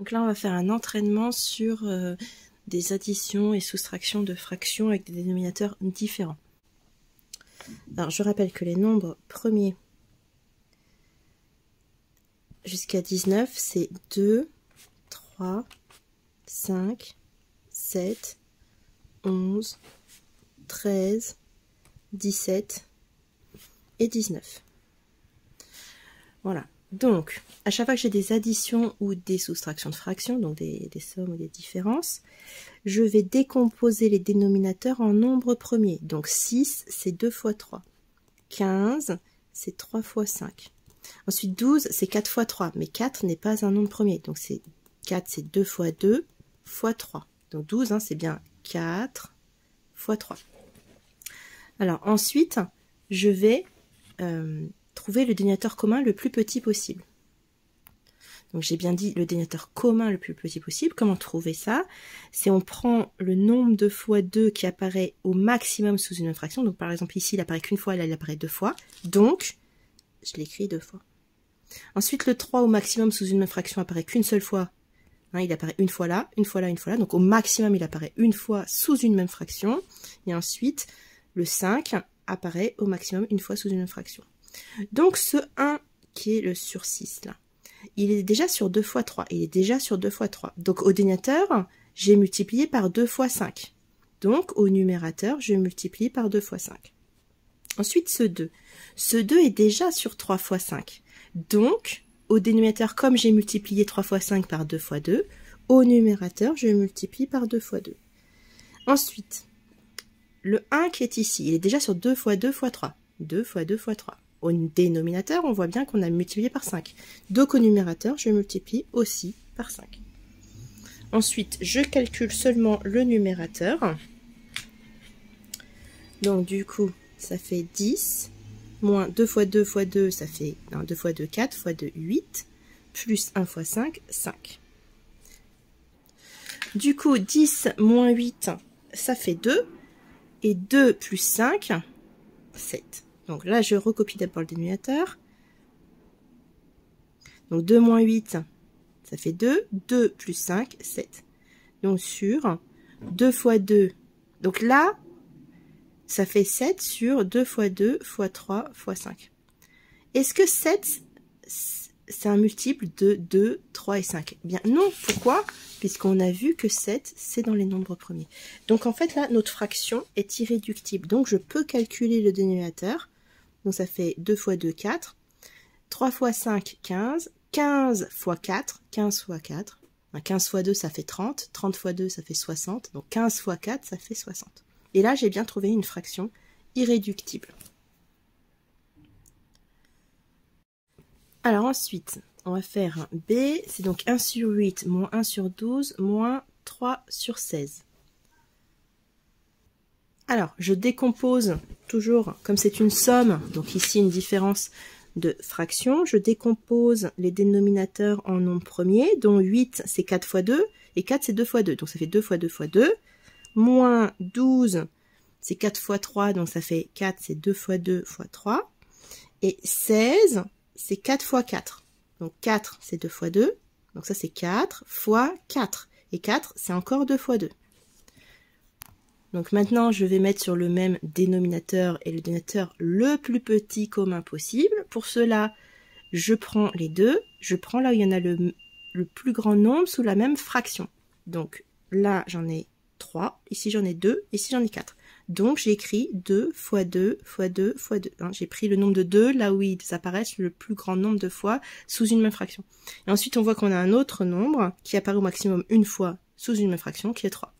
Donc là, on va faire un entraînement sur des additions et soustractions de fractions avec des dénominateurs différents. Alors, je rappelle que les nombres premiers jusqu'à 19, c'est 2, 3, 5, 7, 11, 13, 17 et 19. Voilà. Donc, à chaque fois que j'ai des additions ou des soustractions de fractions, donc des sommes ou des différences, je vais décomposer les dénominateurs en nombres premiers. Donc 6, c'est 2 fois 3. 15, c'est 3 fois 5. Ensuite 12, c'est 4 fois 3. Mais 4 n'est pas un nombre premier. Donc 4, c'est 2 fois 2 fois 3. Donc 12, c'est bien 4 fois 3. Alors ensuite, je vais trouver le dénominateur commun le plus petit possible. Donc j'ai bien dit le dénominateur commun le plus petit possible. Comment trouver ça? C'est on prend le nombre de fois 2 qui apparaît au maximum sous une fraction. Donc par exemple ici il apparaît qu'une fois, là il apparaît 2 fois. Donc je l'écris 2 fois. Ensuite le 3 au maximum sous une même fraction apparaît qu'une seule fois. Il apparaît une fois là, une fois là, une fois là. Donc au maximum il apparaît une fois sous une même fraction. Et ensuite le 5 apparaît au maximum une fois sous une même fraction. Donc ce 1 qui est le sur 6 là, il est déjà sur 2 fois 3. Il est déjà sur 2 fois 3. Donc au dénominateur, j'ai multiplié par 2 fois 5. Donc au numérateur, je multiplie par 2 fois 5. Ensuite ce 2. Ce 2 est déjà sur 3 fois 5. Donc au dénominateur, comme j'ai multiplié 3 fois 5 par 2 fois 2, au numérateur, je multiplie par 2 fois 2. Ensuite, le 1 qui est ici, il est déjà sur 2 fois 2 fois 3. 2 fois 2 fois 3. Au dénominateur, on voit bien qu'on a multiplié par 5. Donc au numérateur, je multiplie aussi par 5. Ensuite, je calcule seulement le numérateur. Donc du coup, ça fait 10, moins 2 fois 2 fois 2, ça fait 2 fois 2, 4, fois 2, 8, plus 1 fois 5, 5. Du coup, 10 moins 8, ça fait 2, et 2 plus 5, 7. Donc là, je recopie d'abord le dénominateur. Donc 2 moins 8, ça fait 2. 2 plus 5, 7. Donc sur 2 fois 2. Donc là, ça fait 7 sur 2 fois 2 fois 3 fois 5. Est-ce que 7, c'est un multiple de 2, 3 et 5? Eh bien non, pourquoi? Puisqu'on a vu que 7, c'est dans les nombres premiers. Donc en fait là, notre fraction est irréductible. Donc je peux calculer le dénominateur. Donc ça fait 2 fois 2, 4. 3 fois 5, 15. 15 fois 4, 15 fois 4. 15 fois 2, ça fait 30. 30 fois 2, ça fait 60. Donc 15 fois 4, ça fait 60. Et là, j'ai bien trouvé une fraction irréductible. Alors ensuite, on va faire B. C'est donc 1 sur 8 moins 1 sur 12 moins 3 sur 16. Alors, je décompose toujours, comme c'est une somme, donc ici une différence de fractions, je décompose les dénominateurs en nombres premiers, dont 8 c'est 4 fois 2, et 4 c'est 2 fois 2, donc ça fait 2 fois 2 fois 2, moins 12 c'est 4 fois 3, donc ça fait 4 c'est 2 fois 2 fois 3, et 16 c'est 4 fois 4, donc 4 c'est 2 fois 2, donc ça c'est 4 fois 4, et 4 c'est encore 2 fois 2. Donc maintenant, je vais mettre sur le même dénominateur et le dénominateur le plus petit commun possible. Pour cela, je prends les deux. Je prends là où il y en a le plus grand nombre sous la même fraction. Donc là, j'en ai 3. Ici, j'en ai 2. Ici, j'en ai 4. Donc, j'ai écrit 2 fois 2 fois 2 fois 2. J'ai pris le nombre de 2 là où ils apparaissent le plus grand nombre de fois sous une même fraction. Et ensuite, on voit qu'on a un autre nombre qui apparaît au maximum une fois sous une même fraction, qui est 3.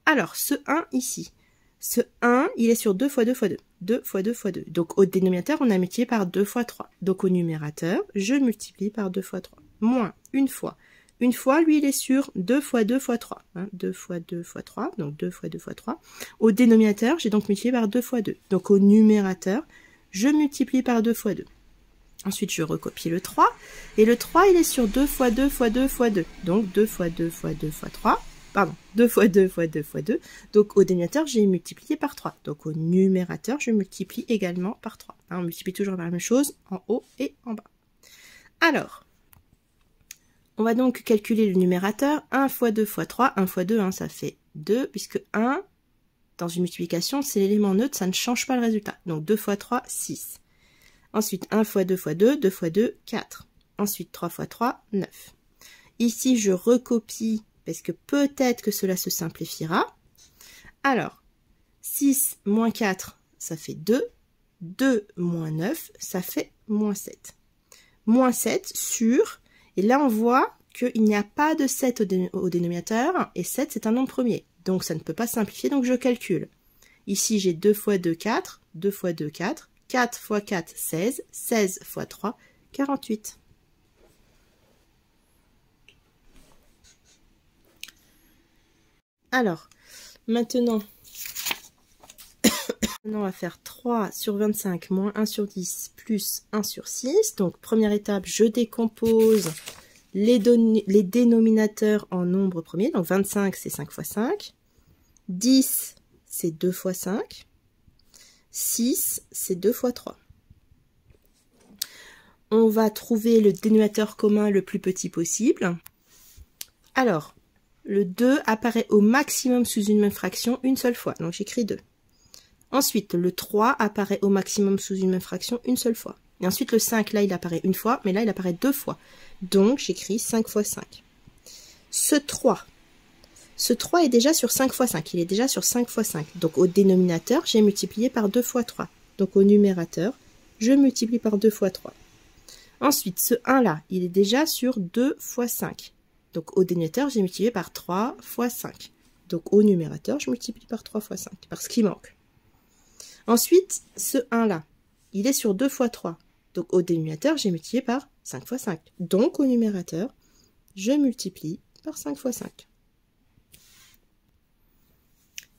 Alors, ce 1 ici, ce 1, il est sur 2 fois 2 fois 2. 2 fois 2 fois 2. Donc, au dénominateur, on a multiplié par 2 fois 3. Donc, au numérateur, je multiplie par 2 fois 3. Moins une fois. Une fois, lui, il est sur 2 fois 2 fois 3. 2 fois 2 fois 3. Donc, 2 fois 2 fois 3. Au dénominateur, j'ai donc multiplié par 2 fois 2. Donc, au numérateur, je multiplie par 2 fois 2. Ensuite, je recopie le 3. Et le 3, il est sur 2 fois 2 fois 2 fois 2. Donc, 2 fois 2 fois 2 fois 3. Pardon, 2 fois 2 fois 2 fois 2. Donc, au dénominateur, j'ai multiplié par 3. Donc, au numérateur, je multiplie également par 3. On multiplie toujours la même chose en haut et en bas. Alors, On va donc calculer le numérateur. 1 fois 2 fois 3. 1 fois 2, hein, ça fait 2, puisque 1, dans une multiplication, c'est l'élément neutre, ça ne change pas le résultat. Donc 2 fois 3, 6. Ensuite, 1 fois 2 fois 2, 2 fois 2, 4. Ensuite, 3 fois 3, 9. Ici, je recopie, parce que peut-être que cela se simplifiera. Alors, 6 moins 4, ça fait 2. 2 moins 9, ça fait moins 7. Moins 7 sur, et là on voit qu'il n'y a pas de 7 au dénominateur, et 7 c'est un nombre premier. Donc ça ne peut pas simplifier, donc je calcule. Ici j'ai 2 fois 2, 4, 2 fois 2, 4, 4 fois 4, 16, 16 fois 3, 48. Alors, maintenant, on va faire 3 sur 25 moins 1 sur 10 plus 1 sur 6. Donc, première étape, je décompose les dénominateurs en nombres premiers. Donc, 25, c'est 5 fois 5. 10, c'est 2 fois 5. 6, c'est 2 fois 3. On va trouver le dénominateur commun le plus petit possible. Alors, le 2 apparaît au maximum sous une même fraction une seule fois. Donc, j'écris 2. Ensuite, le 3 apparaît au maximum sous une même fraction une seule fois. Et ensuite, le 5, là, il apparaît une fois, mais là, il apparaît 2 fois. Donc, j'écris 5 fois 5. Ce 3 est déjà sur 5 fois 5. Il est déjà sur 5 fois 5. Donc, au dénominateur, j'ai multiplié par 2 fois 3. Donc, au numérateur, je multiplie par 2 fois 3. Ensuite, ce 1-là, il est déjà sur 2 fois 5. Donc, au dénominateur, j'ai multiplié par 3 fois 5. Donc, au numérateur, je multiplie par 3 fois 5, parce qu'il manque. Ensuite, ce 1-là, il est sur 2 fois 3. Donc, au dénominateur, j'ai multiplié par 5 fois 5. Donc, au numérateur, je multiplie par 5 fois 5.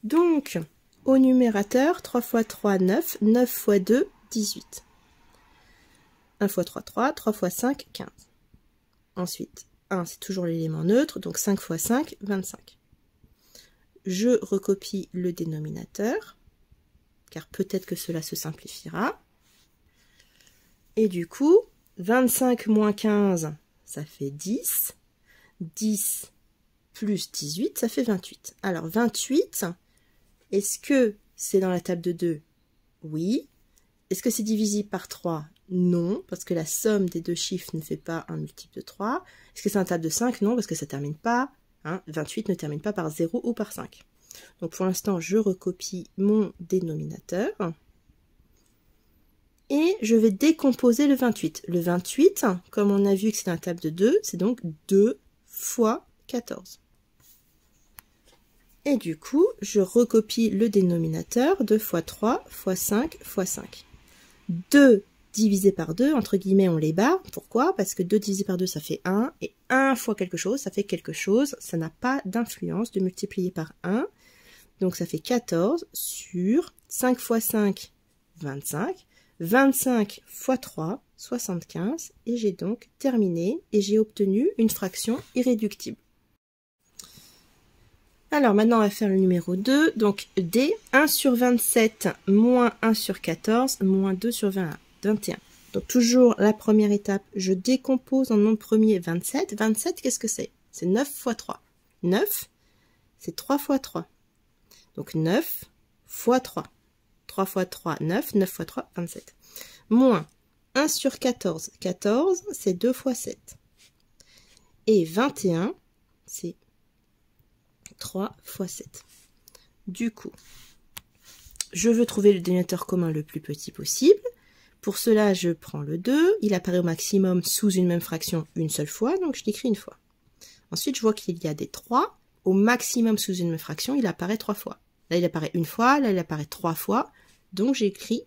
Donc, au numérateur, 3 fois 3, 9. 9 fois 2, 18. 1 fois 3, 3. 3 fois 5, 15. Ensuite, 1, c'est toujours l'élément neutre. Donc, 5 fois 5, 25. Je recopie le dénominateur, car peut-être que cela se simplifiera. Et du coup, 25 moins 15, ça fait 10. 10 plus 18, ça fait 28. Alors, 28, est-ce que c'est dans la table de 2? Oui. Est-ce que c'est divisible par 3? Non, parce que la somme des deux chiffres ne fait pas un multiple de 3. Est-ce que c'est une table de 5? Non, parce que ça ne termine pas. 28 ne termine pas par 0 ou par 5. Donc pour l'instant, je recopie mon dénominateur. Et je vais décomposer le 28. Le 28, comme on a vu que c'est une table de 2, c'est donc 2 fois 14. Et du coup, je recopie le dénominateur. 2 fois 3 fois 5 fois 5. 2 divisé par 2, entre guillemets, on les barre. Pourquoi? Parce que 2 divisé par 2, ça fait 1. Et 1 fois quelque chose, ça fait quelque chose. Ça n'a pas d'influence de multiplier par 1. Donc ça fait 14 sur 5 fois 5, 25. 25 fois 3, 75. Et j'ai donc terminé et j'ai obtenu une fraction irréductible. Alors maintenant on va faire le numéro 2. Donc D, 1 sur 27 moins 1 sur 14 moins 2 sur 21. Donc toujours la première étape, je décompose en nombre premier 27. 27, qu'est-ce que c'est? C'est 9 fois 3. 9, c'est 3 fois 3. Donc 9 fois 3. 3 fois 3, 9. 9 fois 3, 27. Moins 1 sur 14. 14, c'est 2 fois 7. Et 21, c'est 3 fois 7. Du coup, je veux trouver le dénominateur commun le plus petit possible. Pour cela, je prends le 2. Il apparaît au maximum sous une même fraction une seule fois, donc je l'écris une fois. Ensuite, je vois qu'il y a des 3. Au maximum sous une même fraction, il apparaît 3 fois. Là, il apparaît une fois, là, il apparaît 3 fois. Donc, j'écris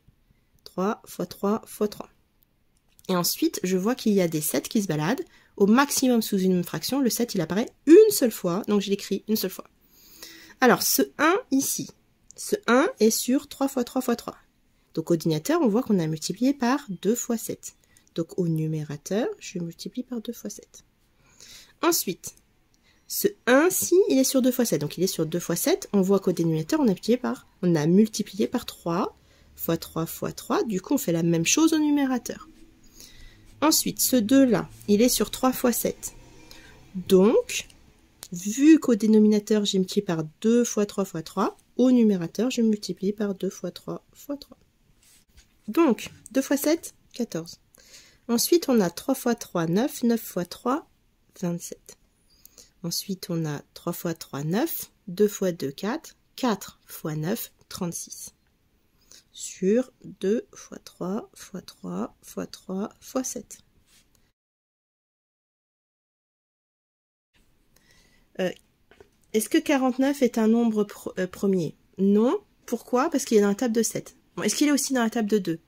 3 fois 3 fois 3. Et ensuite, je vois qu'il y a des 7 qui se baladent. Au maximum sous une même fraction, le 7, il apparaît une seule fois. Donc, je l'écris une seule fois. Alors, ce 1 ici, ce 1 est sur 3 fois 3 fois 3. Donc, au dénominateur, on voit qu'on a multiplié par 2 fois 7. Donc, au numérateur, je multiplie par 2 fois 7. Ensuite, ce 1-ci, il est sur 2 fois 7. Donc, il est sur 2 fois 7. On voit qu'au dénominateur, on a multiplié par 3 fois 3 fois 3. Du coup, on fait la même chose au numérateur. Ensuite, ce 2-là, il est sur 3 fois 7. Donc, vu qu'au dénominateur, j'ai multiplié par 2 fois 3 fois 3, au numérateur, je multiplie par 2 fois 3 fois 3. Donc, 2 fois 7, 14. Ensuite, on a 3 fois 3, 9. 9 fois 3, 27. Ensuite, on a 3 fois 3, 9. 2 fois 2, 4. 4 fois 9, 36. Sur 2 fois 3 fois 3 fois 3 fois 7. Est-ce que 49 est un nombre premier? Non. Pourquoi? Parce qu'il est dans la table de 7. Bon, est-ce qu'il est aussi dans la table de 2?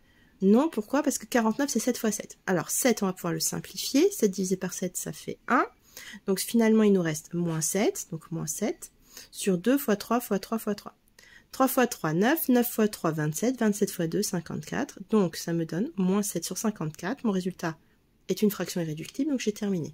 Non. Pourquoi? Parce que 49, c'est 7 fois 7. Alors, 7, on va pouvoir le simplifier. 7 divisé par 7, ça fait 1. Donc, finalement, il nous reste moins 7. Donc, moins 7 sur 2 fois 3 fois 3 fois 3. 3 fois 3, 9. 9 fois 3, 27. 27 fois 2, 54. Donc, ça me donne moins 7 sur 54. Mon résultat est une fraction irréductible, donc j'ai terminé.